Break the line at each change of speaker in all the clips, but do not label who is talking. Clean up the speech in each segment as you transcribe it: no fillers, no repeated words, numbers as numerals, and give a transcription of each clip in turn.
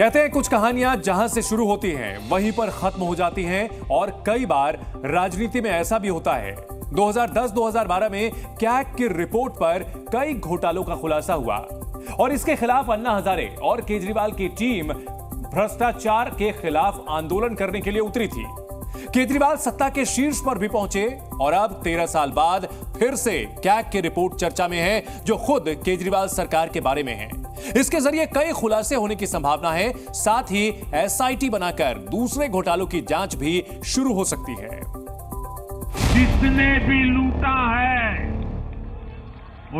कहते हैं कुछ कहानियां जहां से शुरू होती हैं वहीं पर खत्म हो जाती हैं और कई बार राजनीति में ऐसा भी होता है। 2010-2012 में कैग की रिपोर्ट पर कई घोटालों का खुलासा हुआ और इसके खिलाफ अन्ना हजारे और केजरीवाल की टीम भ्रष्टाचार के खिलाफ आंदोलन करने के लिए उतरी थी। केजरीवाल सत्ता के शीर्ष पर भी पहुंचे और अब 13 साल बाद फिर से कैग की रिपोर्ट चर्चा में है, जो खुद केजरीवाल सरकार के बारे में है। इसके जरिए कई खुलासे होने की संभावना है। साथ ही एसआईटी बनाकर दूसरे घोटालों की जांच भी शुरू हो सकती है।
जिसने भी लूटा है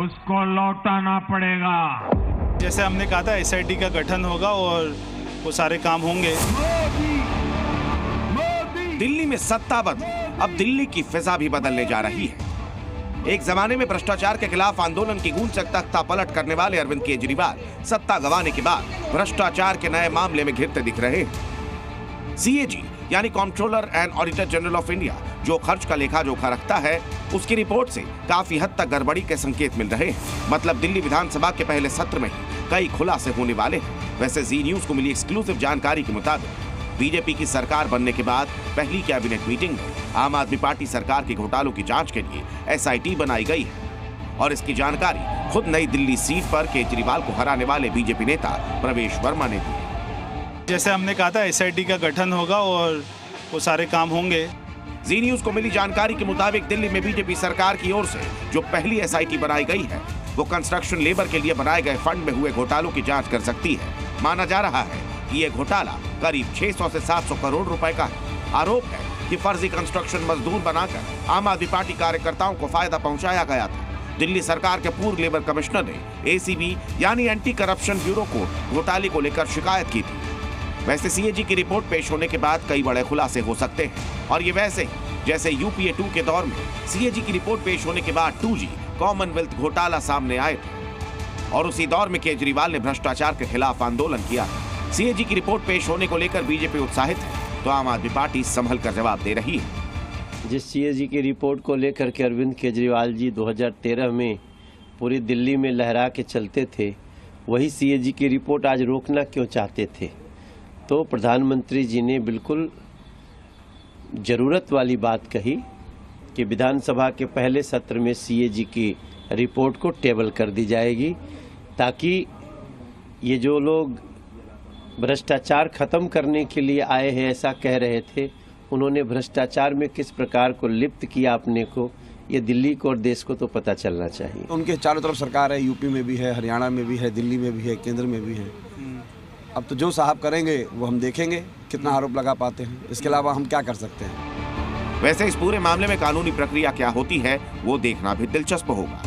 उसको लौटाना पड़ेगा।
जैसे हमने कहा था एसआईटी का गठन होगा और वो सारे काम होंगे।
दिल्ली में सत्ता बदली, अब दिल्ली की फिजा भी बदलने जा रही है। एक जमाने में भ्रष्टाचार के खिलाफ आंदोलन की गूंज तक तख्ता पलट करने वाले अरविंद केजरीवाल सत्ता गंवाने के बाद भ्रष्टाचार के नए मामले में घिरते दिख रहे हैं। सीएजी यानी controller and auditor general of India, जो खर्च का लेखा जोखा रखता है, उसकी रिपोर्ट से काफी हद तक गड़बड़ी के संकेत मिल रहे हैं। मतलब दिल्ली विधानसभा के पहले सत्र में ही कई खुलासे होने वाले हैं। वैसे जी न्यूज को मिली एक्सक्लूसिव जानकारी के मुताबिक बीजेपी की सरकार बनने के बाद पहली कैबिनेट मीटिंग में आम आदमी पार्टी सरकार के घोटालों की जांच के लिए एसआईटी बनाई गई है और इसकी जानकारी खुद नई दिल्ली सीट पर केजरीवाल को हराने वाले बीजेपी नेता प्रवेश वर्मा ने दी।
जैसे हमने कहा था एसआईटी का गठन होगा और वो सारे काम होंगे।
जी न्यूज को मिली जानकारी के मुताबिक दिल्ली में बीजेपी सरकार की ओर से जो पहली एसआईटी बनाई गई है, वो कंस्ट्रक्शन लेबर के लिए बनाए गए फंड में हुए घोटालों की जांच कर सकती है। माना जा रहा है कि ये घोटाला करीब 600 से 700 करोड़ रुपए का है। आरोप है कि फर्जी कंस्ट्रक्शन मजदूर बनाकर आम आदमी पार्टी कार्यकर्ताओं को फायदा पहुंचाया गया था। दिल्ली सरकार के पूर्व लेबर कमिश्नर ने एसीबी यानी एंटी करप्शन ब्यूरो को घोटाले को लेकर शिकायत की थी। वैसे सीएजी की रिपोर्ट पेश होने के बाद कई बड़े खुलासे हो सकते हैं और ये वैसे ही जैसे यूपीए 2 के दौर में सीएजी की रिपोर्ट पेश होने के बाद 2G कॉमनवेल्थ घोटाला सामने आए थे और उसी दौर में केजरीवाल ने भ्रष्टाचार के खिलाफ आंदोलन किया। सीएजी की रिपोर्ट पेश होने को लेकर बीजेपी उत्साहित है तो आम आदमी पार्टी संभल कर जवाब दे रही है।
जिस सीएजी की रिपोर्ट को लेकर के अरविंद केजरीवाल जी 2013 में पूरी दिल्ली में लहरा के चलते थे, वही सीएजी की रिपोर्ट आज रोकना क्यों चाहते थे? तो प्रधानमंत्री जी ने बिल्कुल ज़रूरत वाली बात कही कि विधानसभा के पहले सत्र में सीएजी की रिपोर्ट को टेबल कर दी जाएगी, ताकि ये जो लोग भ्रष्टाचार खत्म करने के लिए आए हैं ऐसा कह रहे थे, उन्होंने भ्रष्टाचार में किस प्रकार को लिप्त किया अपने को, ये दिल्ली को और देश को तो पता चलना चाहिए।
उनके चारों तरफ सरकार है, यूपी में भी है, हरियाणा में भी है, दिल्ली में भी है, केंद्र में भी है। अब तो जो साहब करेंगे वो हम देखेंगे कितना आरोप लगा पाते हैं। इसके अलावा हम क्या कर सकते हैं?
वैसे इस पूरे मामले में कानूनी प्रक्रिया क्या होती है वो देखना भी दिलचस्प होगा।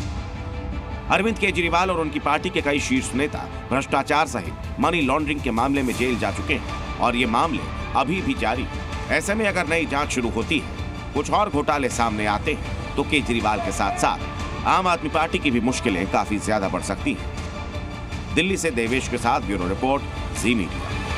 अरविंद केजरीवाल और उनकी पार्टी के कई शीर्ष नेता भ्रष्टाचार सहित मनी लॉन्ड्रिंग के मामले में जेल जा चुके हैं और ये मामले अभी भी जारी है। ऐसे में अगर नई जांच शुरू होती है, कुछ और घोटाले सामने आते हैं, तो केजरीवाल के साथ साथ आम आदमी पार्टी की भी मुश्किलें काफी ज्यादा बढ़ सकती हैं। दिल्ली से देवेश के साथ ब्यूरो रिपोर्ट, जी मीडिया।